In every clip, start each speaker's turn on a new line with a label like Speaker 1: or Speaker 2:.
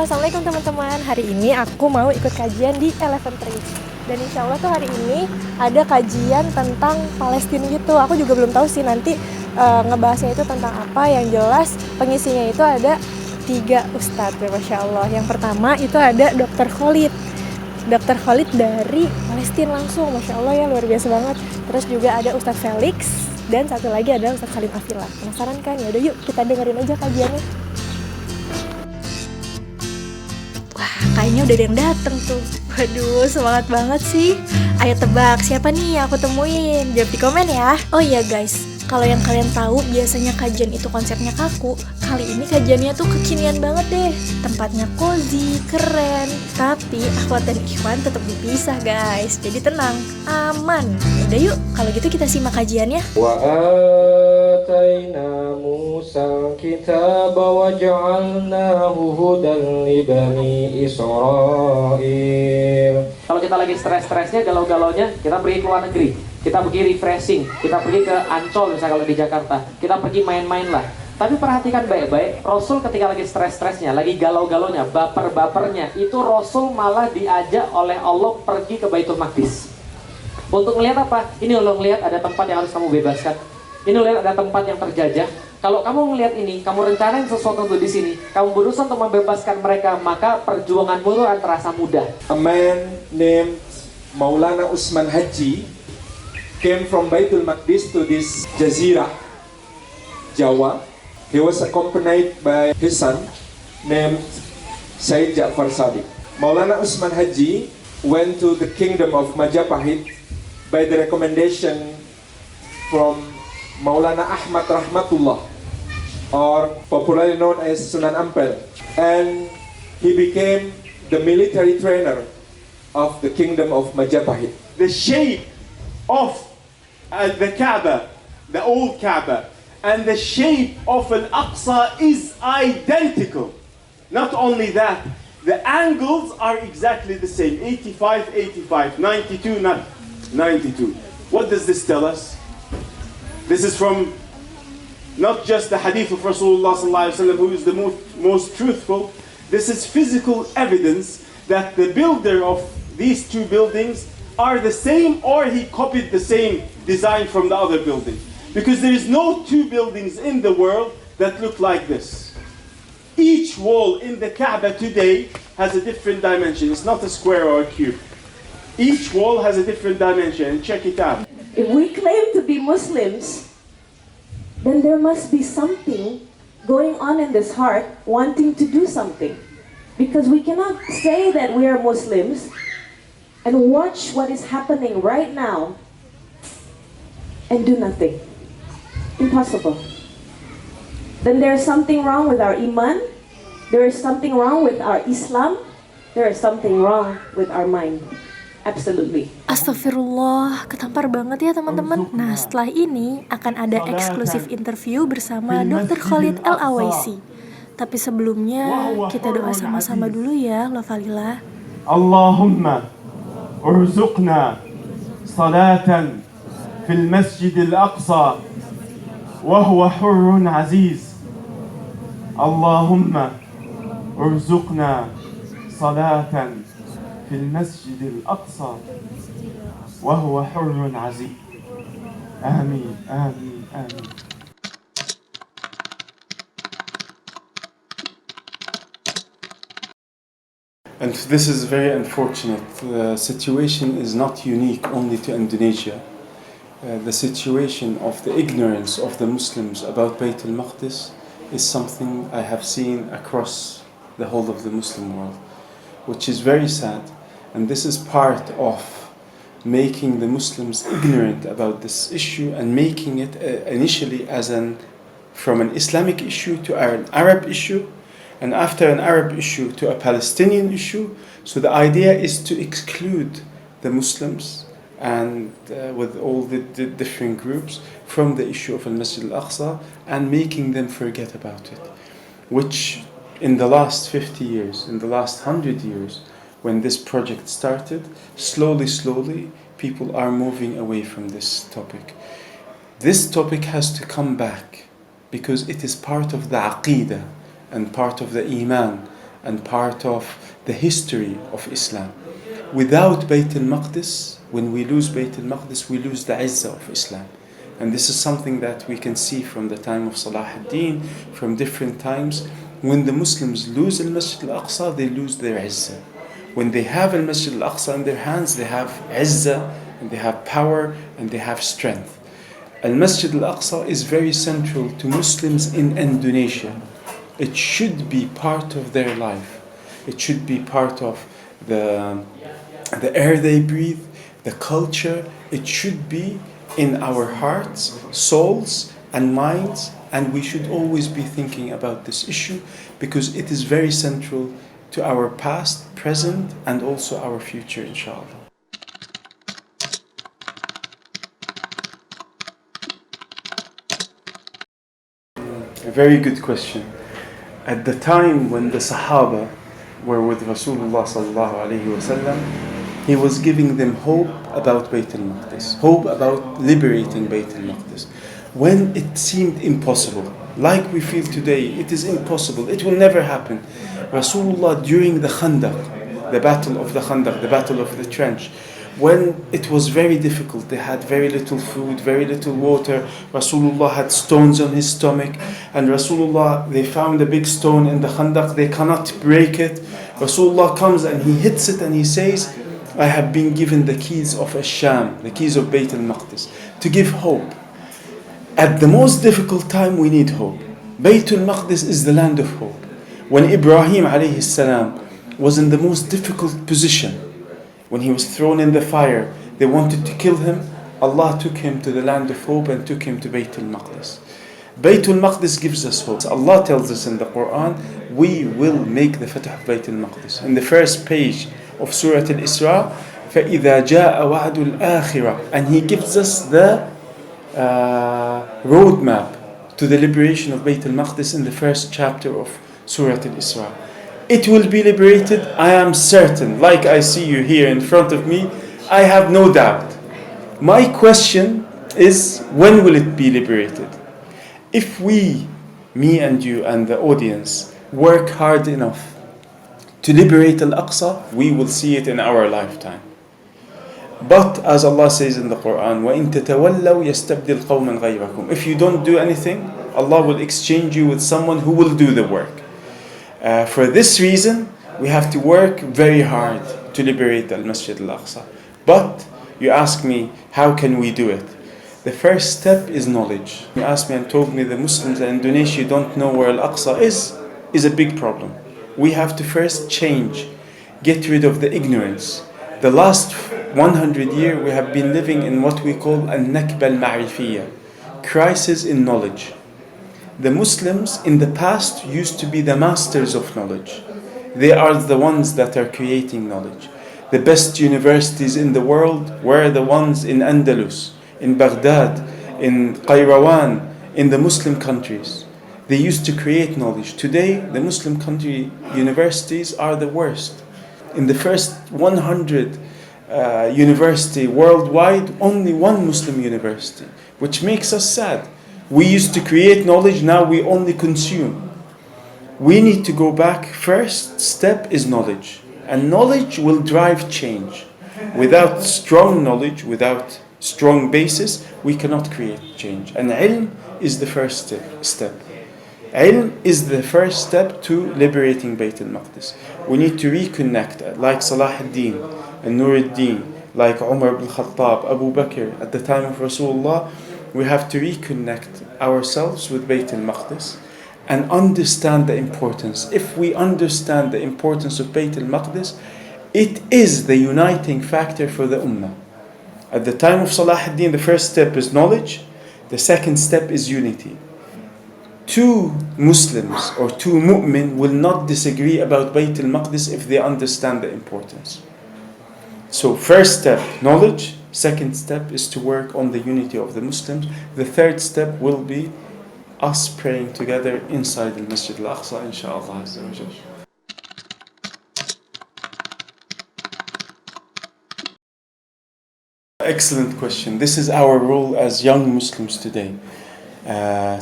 Speaker 1: Assalamualaikum teman-teman. Hari ini aku mau ikut kajian di Eleven Tree. Dan insya Allah tuh hari ini ada kajian tentang Palestina gitu. Aku juga belum tahu sih nanti ngebahasnya itu tentang apa. Yang jelas pengisinya itu ada 3 ustadz ya, Masya Allah. Yang pertama itu ada Dr. Khalid. Dr. Khalid dari Palestina langsung, Masya Allah ya, luar biasa banget. Terus juga ada Ustadz Felix, dan satu lagi adalah Ustadz Salim Afila. Penasaran kan? Ya udah yuk kita dengerin aja kajiannya. Wah, kayaknya udah ada yang dateng tuh. Waduh, semangat banget sih. Ayo tebak, siapa nih yang aku temuin? Jawab di komen ya. Oh iya guys, kalau yang kalian tahu biasanya kajian itu konsepnya kaku, kali ini kajiannya tuh kekinian banget deh. Tempatnya cozy, keren. Tapi akhwat dan ikhwan tetap dipisah guys. Jadi tenang, aman. Udah yuk, kalau gitu kita simak kajiannya.
Speaker 2: Wa atayna Musa kitaba wa ja'alnahu hudan li bani Israil.
Speaker 3: Kalau kita lagi stres-stresnya, galau-galaunya, kita pergi ke luar negeri, kita pergi refreshing, kita pergi ke Ancol misalnya kalau di Jakarta, kita pergi main-main lah. Tapi perhatikan baik-baik, Rasul ketika lagi stres-stresnya, lagi galau-galaunya, baper-bapernya, itu Rasul malah diajak oleh Allah pergi ke Baitul Maqdis. Untuk melihat apa? Ini lo ngelihat ada tempat yang harus kamu bebaskan. Ini lo lihat ada tempat yang terjajah. Kalau kamu ngelihat ini, kamu rencanain sesuatu untuk di sini, kamu berusaha untuk membebaskan mereka, maka perjuanganmu itu akan terasa mudah.
Speaker 4: A man named Maulana Usman Haji came from Baitul Maqdis to this Jazirah, Jawa. He was accompanied by his son named Said Ja'far Sadiq. Maulana Usman Haji went to the kingdom of Majapahit by the recommendation from Maulana Ahmad Rahmatullah, or popularly known as Sunan Ampel, and he became the military trainer of the kingdom of Majapahit.
Speaker 5: The shape of the Kaaba, the old Kaaba, and the shape of Al-Aqsa is identical. Not only that, the angles are exactly the same, 85, 85, 92, 92. What does this tell us? This is from not just the hadith of Rasulullah sallallahu alaihi wasallam, who is the most truthful. This is physical evidence that the builder of these two buildings are the same, or he copied the same design from the other building. Because there is no two buildings in the world that look like this. Each wall in the Kaaba today has a different dimension. It's not a square or a cube. Each wall has a different dimension, and check it out.
Speaker 6: If we claim to be Muslims, then there must be something going on in this heart wanting to do something. Because we cannot say that we are Muslims and watch what is happening right now and do nothing. Impossible. Then there is something wrong with our iman, there is something wrong with our Islam, there is something wrong with our mind. Absolutely.
Speaker 1: Astagfirullah, ketampar banget ya teman-teman. Nah, setelah ini akan ada eksklusif interview bersama Dr. Khalid El-Awaisi. Tapi sebelumnya kita doa sama-sama dulu ya, Lafalila.
Speaker 5: Allahumma urzuqna salatan fil masjid al-aqsa wa huwa hurrun aziz. Allahumma urzuqna salatan في المسجد الأقصى وهو حر عزيز آمين آمين آمين.
Speaker 7: And this is very unfortunate. The situation is not unique only to Indonesia. The situation of the ignorance of the Muslims about Baitul Maqdis is something I have seen across the whole of the Muslim world, which is very sad. And this is part of making the Muslims ignorant about this issue and making it initially as from an Islamic issue to an Arab issue, and after an Arab issue to a Palestinian issue. So the idea is to exclude the Muslims and with all the different groups from the issue of Al-Masjid al-Aqsa and making them forget about it, which in the last 50 years, in the last 100 years, when this project started, slowly people are moving away from this topic. This topic has to come back because it is part of the aqeedah and part of the iman and part of the history of Islam. Without Baitul Maqdis, when we lose Baitul Maqdis, we lose the izzah of Islam. And this is something that we can see from the time of Salah ad-Din, from different times. When the Muslims lose al-Masjid al-Aqsa, they lose their izzah. When they have al-Masjid al-Aqsa in their hands, they have izzah, and they have power, and they have strength. Al-Masjid al-Aqsa is very central to Muslims in Indonesia. It should be part of their life. It should be part of the air they breathe, the culture. It should be in our hearts, souls, and minds, and we should always be thinking about this issue because it is very central to our past, present, and also our future, inshallah. A very good question. At the time when the Sahaba were with Rasulullah sallallahu alaihi wasallam, he was giving them hope about Baitul Maqdis, hope about liberating Baitul Maqdis, when it seemed impossible. Like we feel today, it is impossible, it will never happen. Rasulullah during the Khandaq, the battle of the Khandaq, the battle of the trench, when it was very difficult, they had very little food, very little water. Rasulullah had stones on his stomach, and Rasulullah, they found a big stone in the Khandaq, they cannot break it. Rasulullah comes and he hits it and he says, I have been given the keys of Ash-Sham, the keys of Baitul Maqdis, to give hope. At the most difficult time, we need hope. Baitul Maqdis is the land of hope. When Ibrahim alayhi salam was in the most difficult position, when he was thrown in the fire, they wanted to kill him, Allah took him to the land of hope and took him to Baitul Maqdis. Baitul Maqdis gives us hope. Allah tells us in the Quran, we will make the Fatah of Baitul Maqdis. In the first page of Surah Al-Isra, فَإِذَا جَاءَ وَعْدُ الْآخِرَةِ, and He gives us the roadmap to the liberation of Baitul Maqdis in the first chapter of Surah Al-Isra. It will be liberated, I am certain. Like I see you here in front of me, I have no doubt. My question is, when will it be liberated? If we, me and you and the audience, work hard enough to liberate Al-Aqsa, we will see it in our lifetime. But as Allah says in the Quran, وَإِن تَتَوَلَّوْا يَسْتَبْدِلْ قَوْمًا غَيْرَكُمْ. If you don't do anything, Allah will exchange you with someone who will do the work. For this reason, we have to work very hard to liberate Al-Masjid Al-Aqsa. But you ask me, how can we do it? The first step is knowledge. You asked me and told me the Muslims in Indonesia don't know where Al-Aqsa is a big problem. We have to first change, get rid of the ignorance. The last 100 years we have been living in what we call al-nakba al-ma'rifiyya, crisis in knowledge. The Muslims in the past used to be the masters of knowledge. They are the ones that are creating knowledge. The best universities in the world were the ones in Andalus, in Baghdad, in Qayrawan, in the Muslim countries. They used to create knowledge. Today, the Muslim country universities are the worst. In the first 100 university worldwide, only one Muslim university, which makes us sad. We used to create knowledge, now we only consume. We need to go back. First step is knowledge. And knowledge will drive change. Without strong knowledge, without strong basis, we cannot create change. And ilm is the first step. Ilm is the first step to liberating Baitul Maqdis. We need to reconnect, like Salah ad-Din and Nur ad-Din, like Umar ibn Khattab, Abu Bakr, at the time of Rasulullah. We have to reconnect ourselves with Baitul Maqdis and understand the importance. If we understand the importance of Baitul Maqdis, it is the uniting factor for the Ummah. At the time of Salah ad-Din, the first step is knowledge, the second step is unity. Two Muslims or two mu'min will not disagree about Baitul Maqdis if they understand the importance. So first step, knowledge. Second step is to work on the unity of the Muslims. The third step will be us praying together inside the Masjid Al-Aqsa, inshallah Azza wa Jal. Excellent question. This is our role as young Muslims today.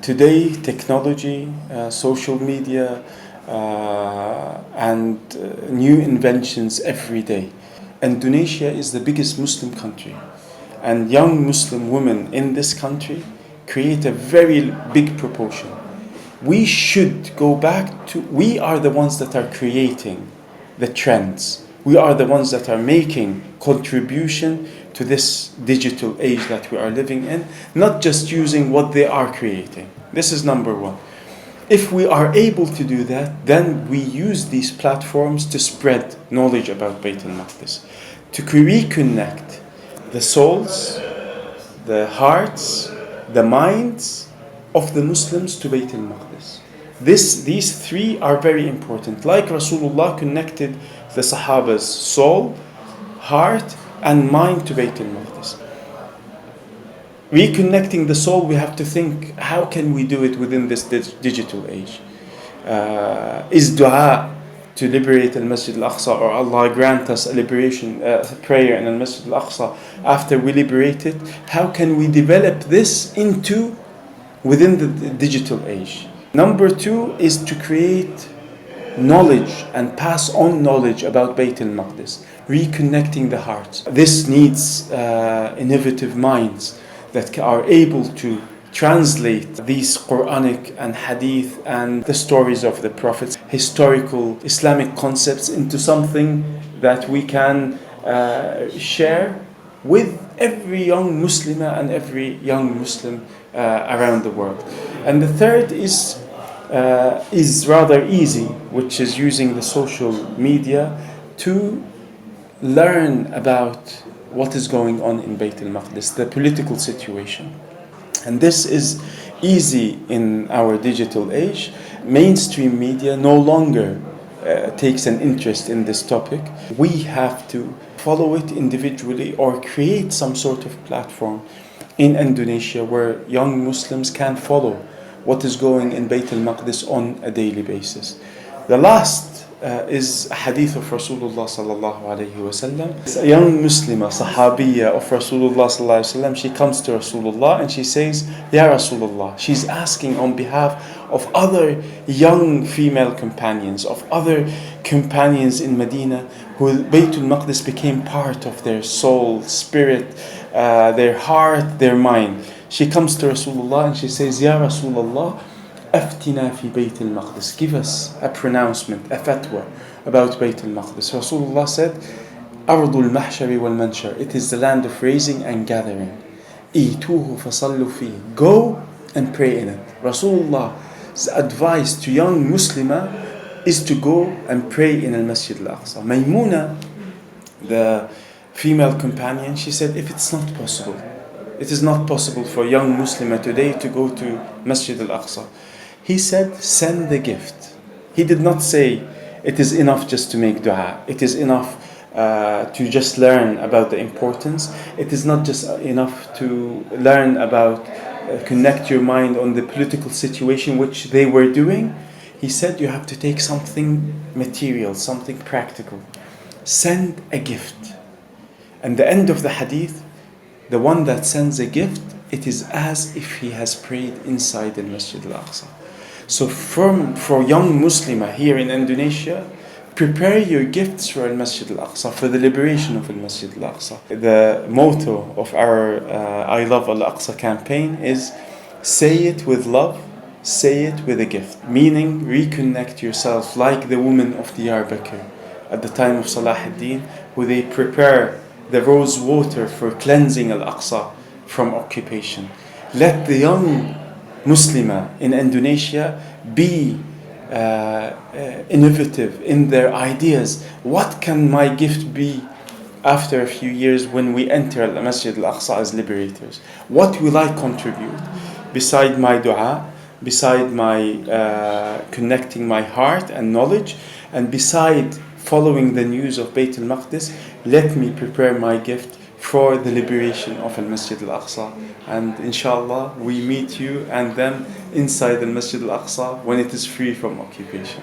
Speaker 7: Today, technology, social media, and new inventions every day. Indonesia is the biggest Muslim country, and young Muslim women in this country create a very big proportion. We should go back to, we are the ones that are creating the trends. We are the ones that are making contribution to this digital age that we are living in, not just using what they are creating. This is number one. If we are able to do that, then we use these platforms to spread knowledge about Baitul Maqdis, to reconnect the souls, the hearts, the minds of the Muslims to Baitul Maqdis. These three are very important. Like Rasulullah connected the Sahaba's soul, heart, and mind to Baitul Maqdis. Reconnecting the soul, we have to think, how can we do it within this digital age? Is dua to liberate al-Masjid al-Aqsa, or Allah grant us a liberation prayer in al-Masjid al-Aqsa after we liberate it? How can we develop this into within the digital age? Number two is to create knowledge and pass on knowledge about Baitul Maqdis, reconnecting the hearts. This needs innovative minds that are able to translate these Quranic and Hadith and the stories of the Prophets, historical Islamic concepts, into something that we can share with every young Muslimah and every young Muslim around the world. And the third is rather easy, which is using the social media to learn about what is going on in Baitul Maqdis, the political situation. And this is easy in our digital age. Mainstream media no longer takes an interest in this topic. We have to follow it individually or create some sort of platform in Indonesia where young Muslims can follow what is going in Baitul Maqdis on a daily basis. The last is a hadith of Rasulullah sallallahu alayhi wa sallam. A young Muslima, Sahabiyya of Rasulullah sallallahu alayhi wa sallam, she comes to Rasulullah and she says, Ya Rasulullah. She's asking on behalf of other young female companions, of other companions in Medina who Baitul Maqdis became part of their soul, spirit, their heart, their mind. She comes to Rasulullah and she says, Ya Rasulullah, أفتنا في بيت المقدس. Give us a pronouncement, a fatwa about Baitul Maqdis. Rasulullah said, أرض المحشر والمنشر. It is the land of raising and gathering. إيتوه فصلوا فيه. Go and pray in it. Rasulullah's advice to young Muslimah is to go and pray in al-Masjid al-Aqsa. Maymuna, the female companion, she said, if it's not possible, it is not possible for young Muslimah today to go to Masjid al-Aqsa. He said, send the gift. He did not say, it is enough just to make dua. It is enough to just learn about the importance. It is not just enough to learn about, connect your mind on the political situation which they were doing. He said, you have to take something material, something practical. Send a gift. And the end of the hadith, the one that sends a gift, it is as if he has prayed inside the Masjid al-Aqsa. So for young Muslimah here in Indonesia, prepare your gifts for al-Masjid al-Aqsa, for the liberation of al-Masjid al-Aqsa. The motto of our I Love Al-Aqsa campaign is, say it with love, say it with a gift. Meaning, reconnect yourself like the women of Diyarbakir at the time of Salah ad-Din, who they prepare the rose water for cleansing Al-Aqsa from occupation. Let the young Muslimah in Indonesia be innovative in their ideas. What can my gift be after a few years when we enter Al-Masjid Al-Aqsa as liberators? What will I contribute? Beside my dua, beside my connecting my heart and knowledge, and beside following the news of Baitul Maqdis, let me prepare my gift for the liberation of Al-Masjid Al-Aqsa. And inshallah, we meet you and them inside Al-Masjid Al-Aqsa when it is free from occupation.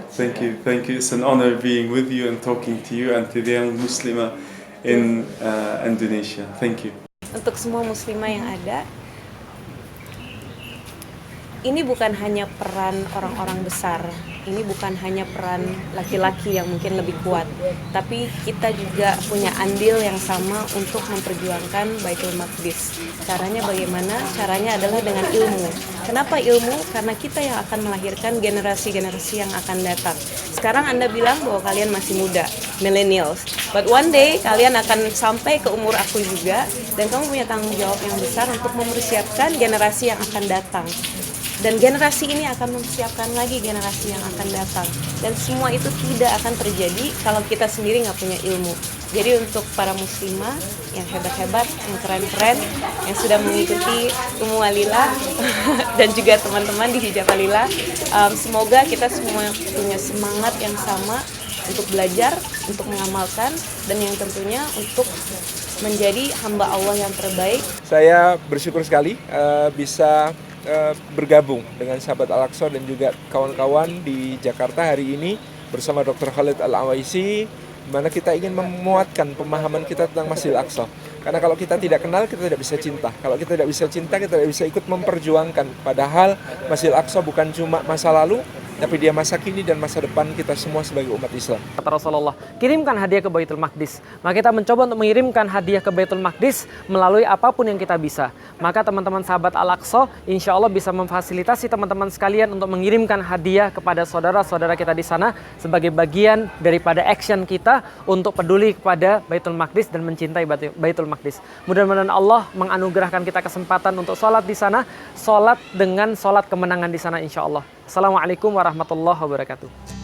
Speaker 7: Thank you. It's an honor being with you and talking to you and to the young Muslimah in Indonesia. Thank you.
Speaker 8: Untuk semua muslimah yang ada, ini bukan hanya peran orang-orang besar, ini bukan hanya peran laki-laki yang mungkin lebih kuat, tapi kita juga punya andil yang sama untuk memperjuangkan Baitul Maqdis. Caranya bagaimana? Caranya adalah dengan ilmu. Kenapa ilmu? Karena kita yang akan melahirkan generasi-generasi yang akan datang. Sekarang Anda bilang bahwa kalian masih muda, millennials. But one day kalian akan sampai ke umur aku juga, dan kamu punya tanggung jawab yang besar untuk mempersiapkan generasi yang akan datang. Dan generasi ini akan mempersiapkan lagi generasi yang akan datang. Dan semua itu tidak akan terjadi kalau kita sendiri nggak punya ilmu. Jadi untuk para muslimah yang hebat-hebat, yang keren-keren, yang sudah mengikuti Ummu Walila dan juga teman-teman di Hijab Walila, semoga kita semua punya semangat yang sama untuk belajar, untuk mengamalkan, dan yang tentunya untuk menjadi hamba Allah yang terbaik.
Speaker 9: Saya bersyukur sekali bisa bergabung dengan Sahabat Al-Aqsho dan juga kawan-kawan di Jakarta hari ini bersama Dr. Khalid Al-Awaisi, di mana kita ingin memuatkan pemahaman kita tentang Masjidil Aqsa. Karena kalau kita tidak kenal, kita tidak bisa cinta. Kalau kita tidak bisa cinta, kita tidak bisa ikut memperjuangkan. Padahal Masjidil Aqsa bukan cuma masa lalu, tapi dia masa kini dan masa depan kita semua sebagai umat Islam.
Speaker 3: Kata Rasulullah, kirimkan hadiah ke Baitul Maqdis. Maka kita mencoba untuk mengirimkan hadiah ke Baitul Maqdis melalui apapun yang kita bisa. Maka teman-teman sahabat Al-Aqsho, insya Allah bisa memfasilitasi teman-teman sekalian untuk mengirimkan hadiah kepada saudara-saudara kita di sana sebagai bagian daripada action kita untuk peduli kepada Baitul Maqdis dan mencintai Baitul Maqdis. Mudah-mudahan Allah menganugerahkan kita kesempatan untuk sholat di sana, sholat dengan sholat kemenangan di sana insya Allah. Assalamualaikum warahmatullahi wabarakatuh.